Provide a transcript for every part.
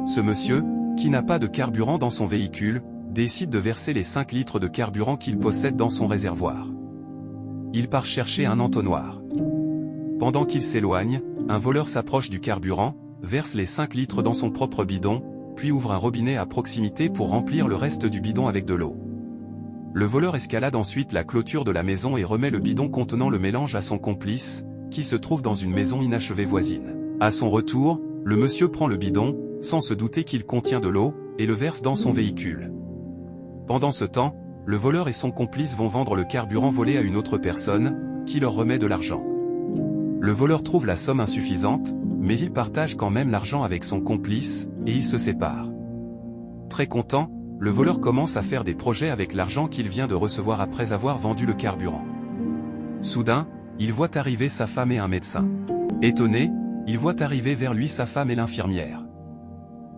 Ce monsieur, qui n'a pas de carburant dans son véhicule, décide de verser les 5 litres de carburant qu'il possède dans son réservoir. Il part chercher un entonnoir. Pendant qu'il s'éloigne, un voleur s'approche du carburant, verse les 5 litres dans son propre bidon, puis ouvre un robinet à proximité pour remplir le reste du bidon avec de l'eau. Le voleur escalade ensuite la clôture de la maison et remet le bidon contenant le mélange à son complice, qui se trouve dans une maison inachevée voisine. À son retour, le monsieur prend le bidon, sans se douter qu'il contient de l'eau, et le verse dans son véhicule. Pendant ce temps, le voleur et son complice vont vendre le carburant volé à une autre personne, qui leur remet de l'argent. Le voleur trouve la somme insuffisante, mais il partage quand même l'argent avec son complice, et ils se séparent. Très content, le voleur commence à faire des projets avec l'argent qu'il vient de recevoir après avoir vendu le carburant. Soudain, il voit arriver sa femme et un médecin. Étonné, il voit arriver vers lui sa femme et l'infirmière.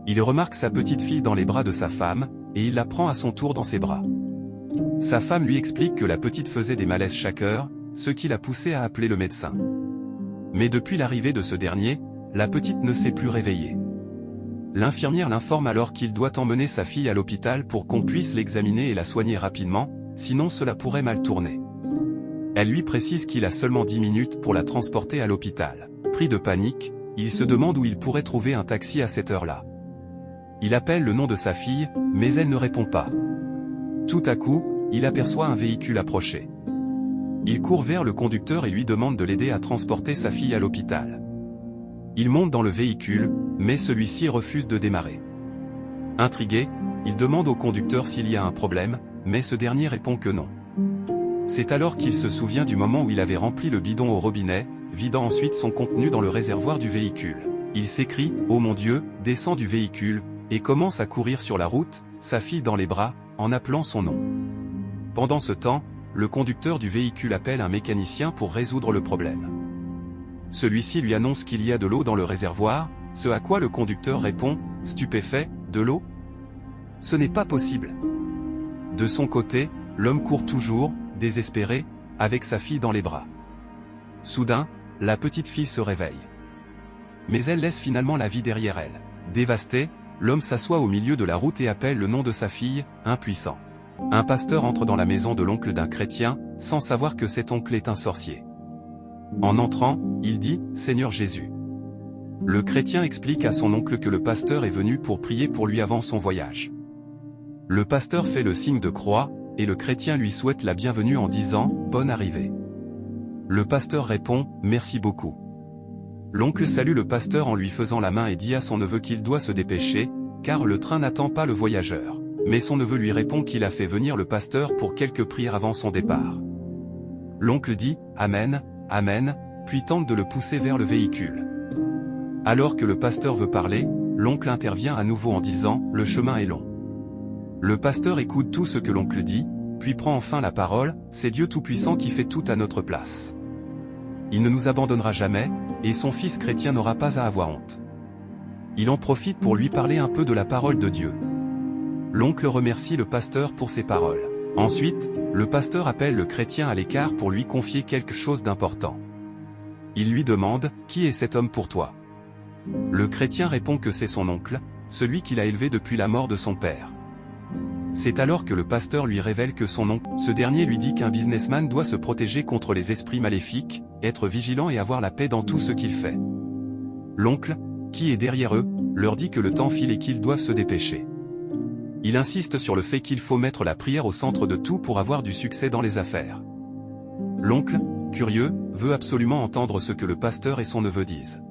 Il remarque sa petite fille dans les bras de sa femme, et il la prend à son tour dans ses bras. Sa femme lui explique que la petite faisait des malaises chaque heure, ce qui l'a poussé à appeler le médecin. Mais depuis l'arrivée de ce dernier, la petite ne s'est plus réveillée. L'infirmière l'informe alors qu'il doit emmener sa fille à l'hôpital pour qu'on puisse l'examiner et la soigner rapidement, sinon cela pourrait mal tourner. Elle lui précise qu'il a seulement 10 minutes pour la transporter à l'hôpital. Pris de panique, il se demande où il pourrait trouver un taxi à cette heure-là. Il appelle le nom de sa fille, mais elle ne répond pas. Tout à coup, il aperçoit un véhicule approcher. Il court vers le conducteur et lui demande de l'aider à transporter sa fille à l'hôpital. Il monte dans le véhicule, mais celui-ci refuse de démarrer. Intrigué, il demande au conducteur s'il y a un problème, mais ce dernier répond que non. C'est alors qu'il se souvient du moment où il avait rempli le bidon au robinet, vidant ensuite son contenu dans le réservoir du véhicule. Il s'écrie « Oh mon Dieu !» descend du véhicule, et commence à courir sur la route, sa fille dans les bras, en appelant son nom. Pendant ce temps, le conducteur du véhicule appelle un mécanicien pour résoudre le problème. Celui-ci lui annonce qu'il y a de l'eau dans le réservoir, ce à quoi le conducteur répond, stupéfait, « De l'eau ? Ce n'est pas possible !» De son côté, l'homme court toujours, désespéré, avec sa fille dans les bras. Soudain, la petite fille se réveille. Mais elle laisse finalement la vie derrière elle. Dévasté, l'homme s'assoit au milieu de la route et appelle le nom de sa fille, impuissant. Un pasteur entre dans la maison de l'oncle d'un chrétien, sans savoir que cet oncle est un sorcier. En entrant, il dit « Seigneur Jésus ». Le chrétien explique à son oncle que le pasteur est venu pour prier pour lui avant son voyage. Le pasteur fait le signe de croix, et le chrétien lui souhaite la bienvenue en disant « Bonne arrivée ». Le pasteur répond « Merci beaucoup ». L'oncle salue le pasteur en lui faisant la main et dit à son neveu qu'il doit se dépêcher, car le train n'attend pas le voyageur. Mais son neveu lui répond qu'il a fait venir le pasteur pour quelques prières avant son départ. L'oncle dit « Amen, Amen », puis tente de le pousser vers le véhicule. Alors que le pasteur veut parler, l'oncle intervient à nouveau en disant « Le chemin est long ». Le pasteur écoute tout ce que l'oncle dit, puis prend enfin la parole « C'est Dieu Tout-Puissant qui fait tout à notre place. Il ne nous abandonnera jamais, et son fils chrétien n'aura pas à avoir honte. » Il en profite pour lui parler un peu de la parole de Dieu. L'oncle remercie le pasteur pour ses paroles. Ensuite, le pasteur appelle le chrétien à l'écart pour lui confier quelque chose d'important. Il lui demande « Qui est cet homme pour toi ?» Le chrétien répond que c'est son oncle, celui qu'il a élevé depuis la mort de son père. C'est alors que le pasteur lui révèle que son oncle, ce dernier lui dit qu'un businessman doit se protéger contre les esprits maléfiques, être vigilant et avoir la paix dans tout ce qu'il fait. L'oncle, qui est derrière eux, leur dit que le temps file et qu'ils doivent se dépêcher. Il insiste sur le fait qu'il faut mettre la prière au centre de tout pour avoir du succès dans les affaires. L'oncle, curieux, veut absolument entendre ce que le pasteur et son neveu disent.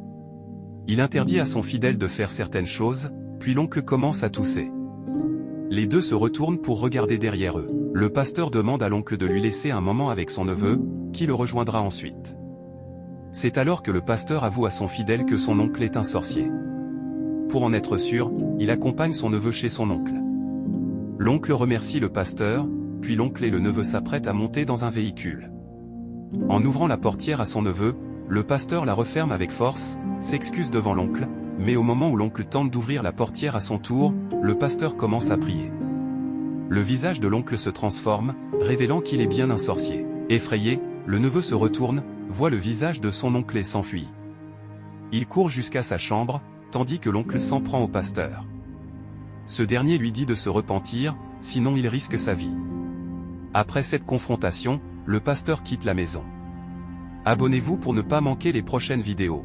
Il interdit à son fidèle de faire certaines choses, puis l'oncle commence à tousser. Les deux se retournent pour regarder derrière eux. Le pasteur demande à l'oncle de lui laisser un moment avec son neveu, qui le rejoindra ensuite. C'est alors que le pasteur avoue à son fidèle que son oncle est un sorcier. Pour en être sûr, il accompagne son neveu chez son oncle. L'oncle remercie le pasteur, puis l'oncle et le neveu s'apprêtent à monter dans un véhicule. En ouvrant la portière à son neveu, le pasteur la referme avec force, s'excuse devant l'oncle, mais au moment où l'oncle tente d'ouvrir la portière à son tour, le pasteur commence à prier. Le visage de l'oncle se transforme, révélant qu'il est bien un sorcier. Effrayé, le neveu se retourne, voit le visage de son oncle et s'enfuit. Il court jusqu'à sa chambre, tandis que l'oncle s'en prend au pasteur. Ce dernier lui dit de se repentir, sinon il risque sa vie. Après cette confrontation, le pasteur quitte la maison. Abonnez-vous pour ne pas manquer les prochaines vidéos.